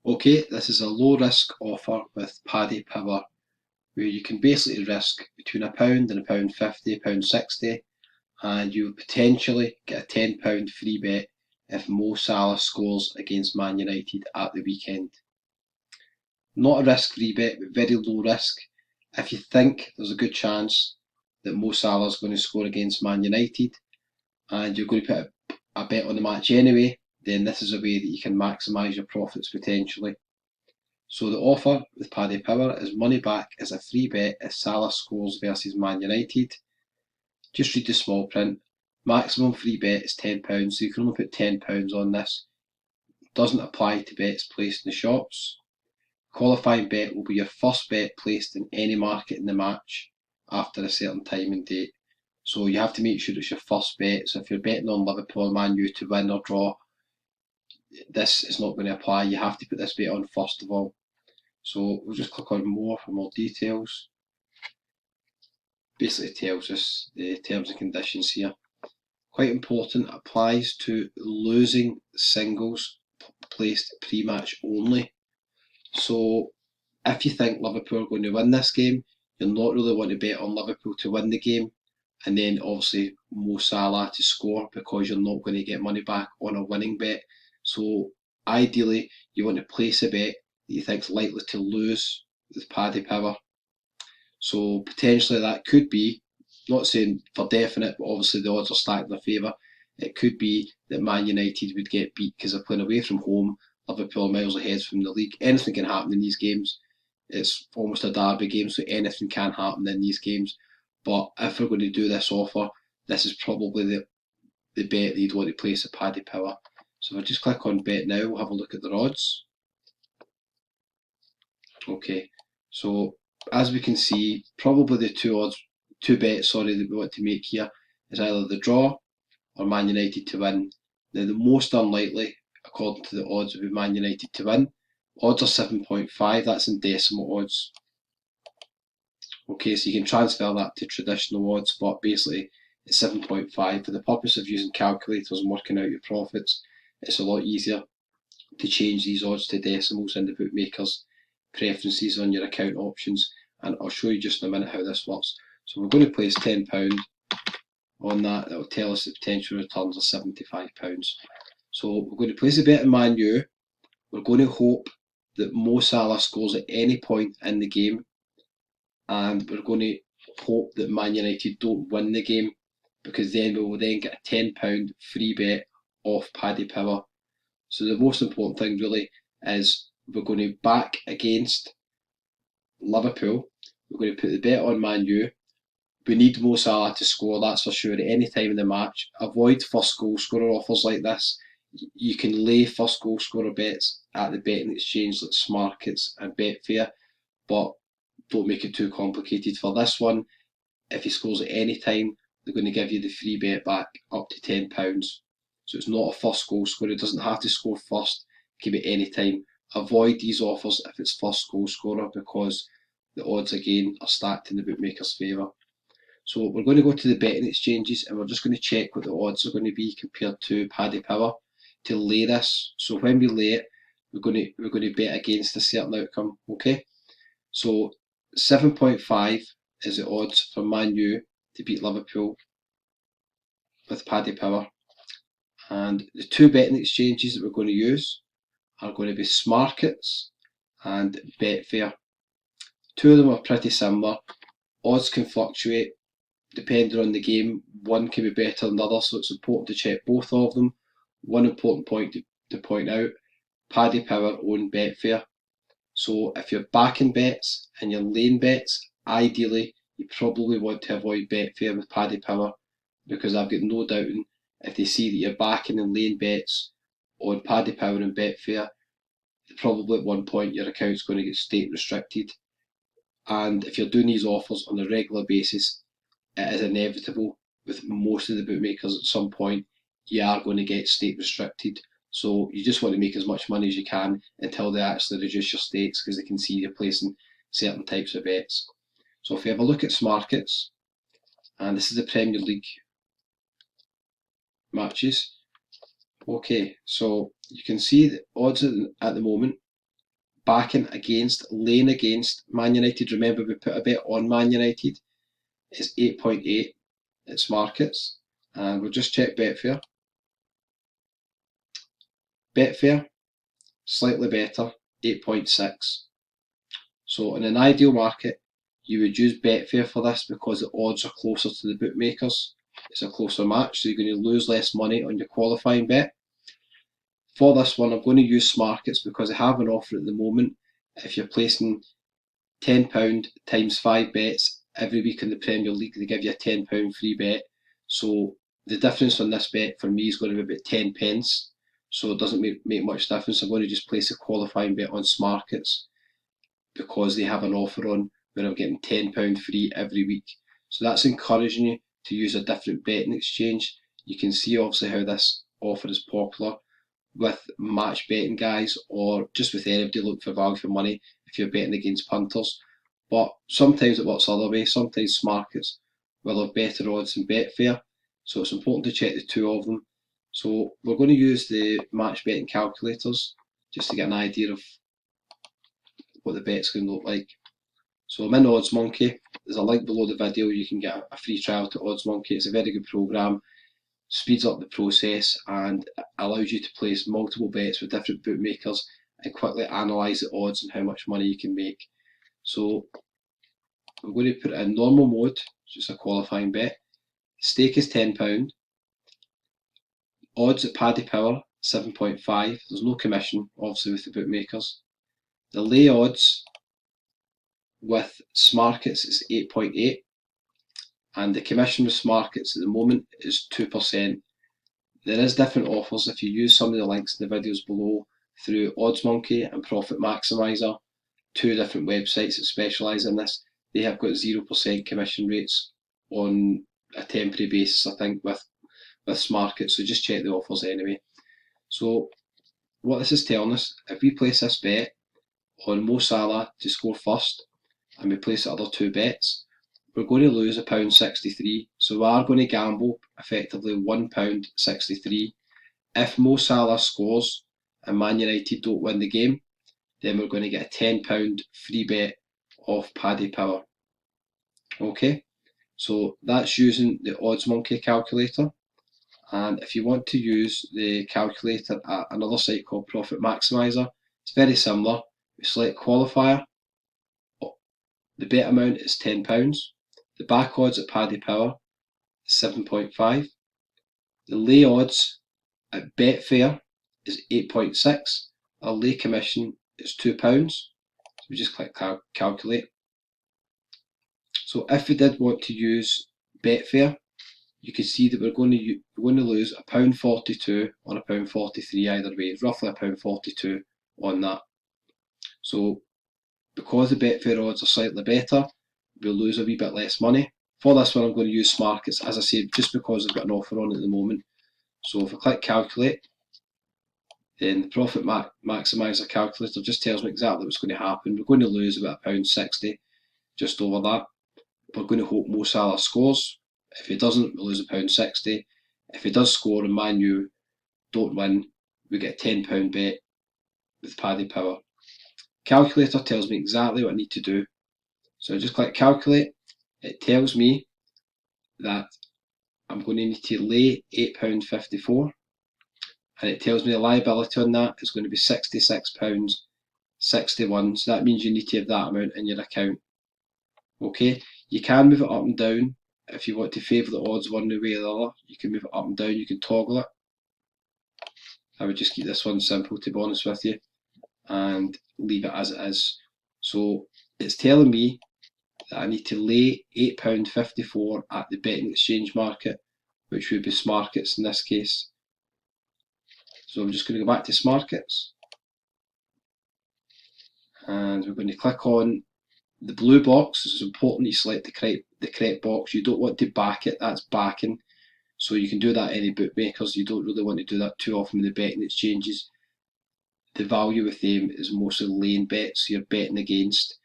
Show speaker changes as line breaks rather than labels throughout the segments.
Okay, this is a low risk offer with Paddy Power where you can basically risk between £1 and £1.50, £1.60, and you potentially get a £10 free bet if Mo Salah scores against Man United at the weekend. Not a risk free bet, but very low risk. If you think there's a good chance that Mo Salah is going to score against Man United and you're going to put a bet on the match anyway, then this is a way that you can maximise your profits potentially. So the offer with Paddy Power is money back as a free bet if Salah scores versus Man United. Just read the small print. Maximum free bet is £10, so you can only put £10 on this. Doesn't apply to bets placed in the shops. Qualifying bet will be your first bet placed in any market in the match after a certain time and date. So you have to make sure it's your first bet. So if you're betting on Liverpool or Man U to win or draw, this is not going to apply. You have to put this bet on first of all. So we'll just click on more for more details. Basically tells us the terms and conditions here. Quite important, applies to losing singles placed pre-match only. So if you think Liverpool are going to win this game, you'll not really want to bet on Liverpool to win the game and then obviously Mo Salah to score because you're not going to get money back on a winning bet. So ideally you want to place a bet that you think is likely to lose with Paddy Power. So potentially that could be, not saying for definite, but obviously the odds are stacked in their favour. It could be that Man United would get beat because they're playing away from home. Liverpool are miles ahead from the league. Anything can happen in these games. It's almost a derby game, so anything can happen in these games. But if we're going to do this offer, this is probably the bet that you'd want to place at Paddy Power. So if I just click on bet now, we'll have a look at the odds. Okay, so as we can see, probably the two bets, that we want to make here is either the draw or Man United to win. Now, the most unlikely, according to the odds, would be Man United to win. Odds are 7.5, that's in decimal odds. Okay, so you can transfer that to traditional odds, but basically it's 7.5. For the purpose of using calculators and working out your profits, it's a lot easier to change these odds to decimals in the bookmakers' preferences on your account options, and I'll show you just in a minute how this works. So we're going to place £10 on that. That will tell us the potential returns are £75. So we're going to place a bet in Man U. We're going to hope that Mo Salah scores at any point in the game, and we're going to hope that Man United don't win the game, because then we will then get a £10 free bet off Paddy Power. So the most important thing really is we're going to back against Liverpool. We're going to put the bet on Man U. We need Mo Salah to score, that's for sure, at any time in the match. Avoid first goal scorer offers like this. You can lay first goal scorer bets at the betting exchange like Smarkets and Betfair, but don't make it too complicated. For this one, if he scores at any time, they're going to give you the free bet back up to £10. So it's not a first goal scorer. It doesn't have to score first. It can be any time. Avoid these offers if it's first goal scorer, because the odds again are stacked in the bookmaker's favour. So we're going to go to the betting exchanges and we're just going to check what the odds are going to be compared to Paddy Power to lay this. So when we lay it, we're going to bet against a certain outcome. Okay. So 7.5 is the odds for Man U to beat Liverpool with Paddy Power. And the two betting exchanges that we're going to use are going to be Smarkets and Betfair. Two of them are pretty similar. Odds can fluctuate depending on the game. One can be better than the other, so it's important to check both of them. One important point to point out, Paddy Power own Betfair. So if you're backing bets and you're laying bets, ideally you probably want to avoid Betfair with Paddy Power, because I've got no doubting if they see that you're backing and laying bets on Paddy Power and Betfair, probably at one point your account's going to get state restricted. And if you're doing these offers on a regular basis, it is inevitable with most of the bookmakers at some point you are going to get state restricted. So you just want to make as much money as you can until they actually reduce your stakes, because they can see you're placing certain types of bets. So if we have a look at Smarkets, and this is the Premier League matches. Okay, so you can see the odds at the moment backing against, laying against Man United. Remember, we put a bet on Man United. It's 8.8. It's markets. And we'll just check Betfair. Betfair, slightly better, 8.6. So in an ideal market, you would use Betfair for this because the odds are closer to the bookmakers. It's a closer match, so you're going to lose less money on your qualifying bet. For this one, I'm going to use Smarkets because I have an offer at the moment. If you're placing £10 times 5 bets every week in the Premier League, they give you a £10 free bet. So the difference on this bet for me is going to be about 10 pence. So it doesn't make much difference. I'm going to just place a qualifying bet on Smarkets because they have an offer on where I'm getting £10 free every week. So that's encouraging you to use a different betting exchange. You can see obviously how this offer is popular with match betting guys, or just with anybody looking for value for money if you're betting against punters. But sometimes it works the other way. Sometimes Smarkets will have better odds than Betfair, so it's important to check the two of them. So we're going to use the match betting calculators just to get an idea of what the bet's going to look like. So I'm in Odds Monkey. There's a link below the video. You can get a free trial to Odds Monkey. It's a very good program. Speeds up the process and allows you to place multiple bets with different bookmakers and quickly analyse the odds and how much money you can make. So I'm going to put it in normal mode, just a qualifying bet. Stake is £10. Odds at Paddy Power 7.5. There's no commission, obviously, with the bookmakers. The lay odds with Smarkets is 8.8, and the commission with Smarkets at the moment is 2%. There is different offers if you use some of the links in the videos below through Odds Monkey and Profit Maximizer, two different websites that specialise in this. They have got 0% commission rates on a temporary basis, I think, with Smarkets, so just check the offers anyway. So what this is telling us, if we place this bet on Mo Salah to score first, and we place the other two bets, we're going to lose £1.63. So we are going to gamble effectively £1.63. If Mo Salah scores and Man United don't win the game, then we're going to get a £10 free bet off Paddy Power. Okay, so that's using the Odds Monkey calculator. And if you want to use the calculator at another site called Profit Maximizer, it's very similar. We select qualifier. The bet amount is £10. The back odds at Paddy Power is 7.5. The lay odds at Betfair is 8.6. Our lay commission is £2. So we just click calculate. So if we did want to use Betfair, you can see that we're going to lose £1.42 or £1.43 either way. It's roughly £1.42 on that. So because the Betfair odds are slightly better, we'll lose a wee bit less money. For this one, I'm going to use Smarkets, as I said, just because I've got an offer on at the moment. So if I click calculate, then the Profit Maximizer calculator just tells me exactly what's going to happen. We're going to lose about £1.60, just over that. We're going to hope Mo Salah scores. If he doesn't, we lose £1.60. If he does score and Man U don't win, we get a £10 bet with Paddy Power. Calculator tells me exactly what I need to do. So I just click calculate. It tells me that I'm going to need to lay £8.54, and it tells me the liability on that is going to be £66.61. So that means you need to have that amount in your account. Okay, you can move it up and down if you want to favour the odds one way or the other. You can move it up and down, you can toggle it. I would just keep this one simple, to be honest with you, and leave it as it is. So it's telling me that I need to lay £8.54 at the betting exchange market, which would be Smarkets in this case. So I'm just going to go back to Smarkets, and we're going to click on the blue box. It's important you select the correct box. You don't want to back it, that's backing. So you can do that any bookmakers. You don't really want to do that too often with the betting exchanges. The value with them is mostly laying bets, so you're betting against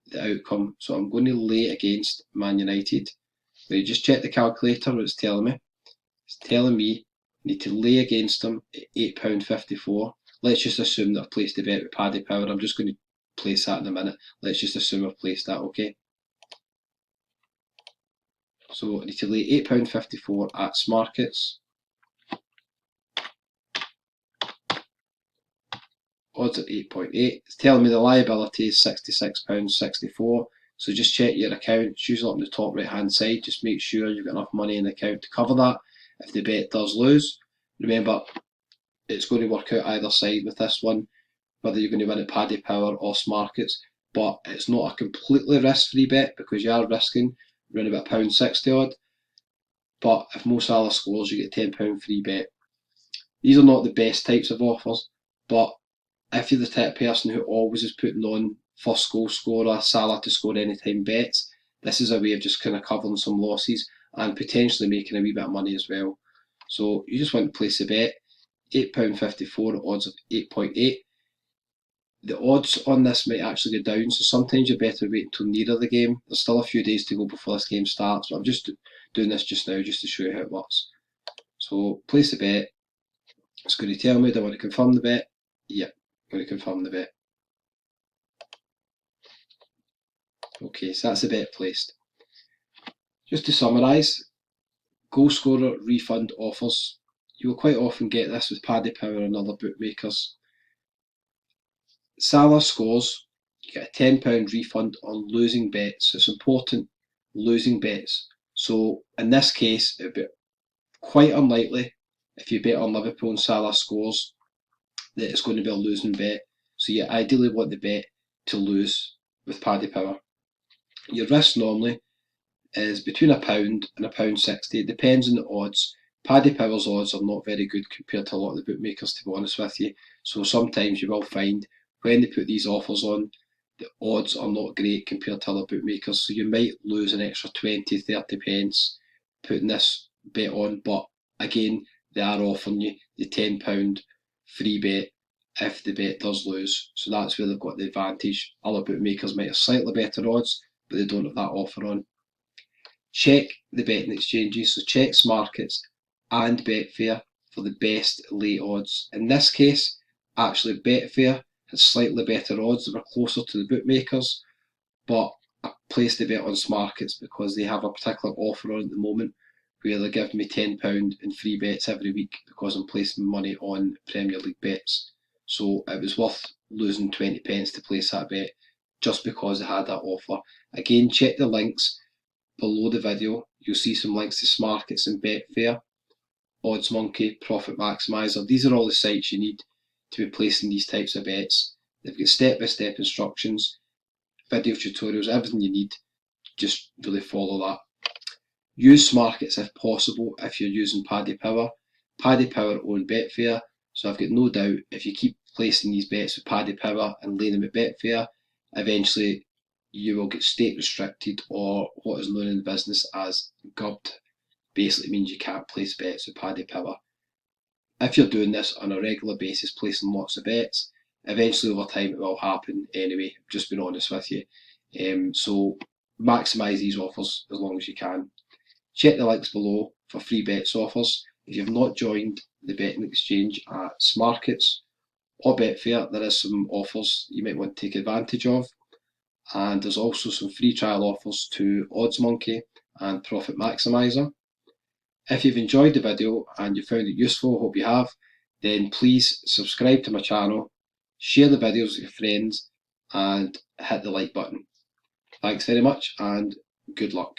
the outcome. So I'm going to lay against Man United. But you just check the calculator, what it's telling me. It's telling me I need to lay against them at £8.54. Let's just assume that I've placed a bet with Paddy Power. I'm just going to place that in a minute. Let's just assume I've placed that, okay? So I need to lay £8.54 at Smarkets. Odds at 8.8. It's telling me the liability is £66.64. So just check your account. It's usually up in the top right hand side. Just make sure you've got enough money in the account to cover that if the bet does lose. Remember, it's going to work out either side with this one, whether you're going to win at Paddy Power or Smarkets. But it's not a completely risk-free bet because you are risking around about £1.60 odd. But if Mo Salah scores, you get a £10 free bet. These are not the best types of offers, but if you're the type of person who always is putting on first goal scorer, Salah to score anytime bets, this is a way of just kind of covering some losses and potentially making a wee bit of money as well. So you just want to place a bet, £8.54 odds of 8.8. The odds on this might actually go down, so sometimes you're better wait until nearer the game. There's still a few days to go before this game starts, but I'm just doing this just now just to show you how it works. So place a bet. It's going to tell me, do I want to confirm the bet? Yep, I'm going to confirm the bet. Okay, so that's the bet placed. Just to summarise, goal scorer refund offers. You will quite often get this with Paddy Power and other bookmakers. Salah scores, you get a £10 refund on losing bets. It's important, losing bets. So in this case, it would be quite unlikely if you bet on Liverpool and Salah scores that it's going to be a losing bet. So you ideally want the bet to lose with Paddy Power. Your risk normally is between £1 and £1.60. It depends on the odds. Paddy Power's odds are not very good compared to a lot of the bookmakers, to be honest with you. So sometimes you will find when they put these offers on, the odds are not great compared to other bookmakers. So you might lose an extra 20, 30 pence putting this bet on. But again, they are offering you the £10 free bet if the bet does lose. So that's where they've got the advantage. Other bookmakers might have slightly better odds, but they don't have that offer on. Check the betting exchanges, so check Smarkets and Betfair for the best lay odds. In this case, actually Betfair had slightly better odds, they were closer to the bookmakers, but I placed the bet on Smarkets because they have a particular offer on at the moment where they're giving me £10 in free bets every week because I'm placing money on Premier League bets. So it was worth losing 20 pence to place that bet just because they had that offer. Again, check the links below the video. You'll see some links to Smarkets and Betfair, Odds Monkey, Profit Maximizer. These are all the sites you need to be placing these types of bets. They've got step-by-step instructions, video tutorials, everything you need. Just really follow that. Use Smarkets if possible if you're using Paddy Power. Paddy Power own Betfair, so I've got no doubt if you keep placing these bets with Paddy Power and laying them at Betfair, eventually you will get state restricted, or what is known in the business as gubbed. Basically means you can't place bets with Paddy Power. If you're doing this on a regular basis, placing lots of bets, eventually over time it will happen anyway, just being honest with you. So maximise these offers as long as you can. Check the links below for free bets offers. If you've not joined the betting exchange at Smarkets or Betfair, there is some offers you might want to take advantage of. And there's also some free trial offers to Odds Monkey and Profit Maximizer. If you've enjoyed the video and you found it useful, hope you have, then please subscribe to my channel, share the videos with your friends, and hit the like button. Thanks very much and good luck.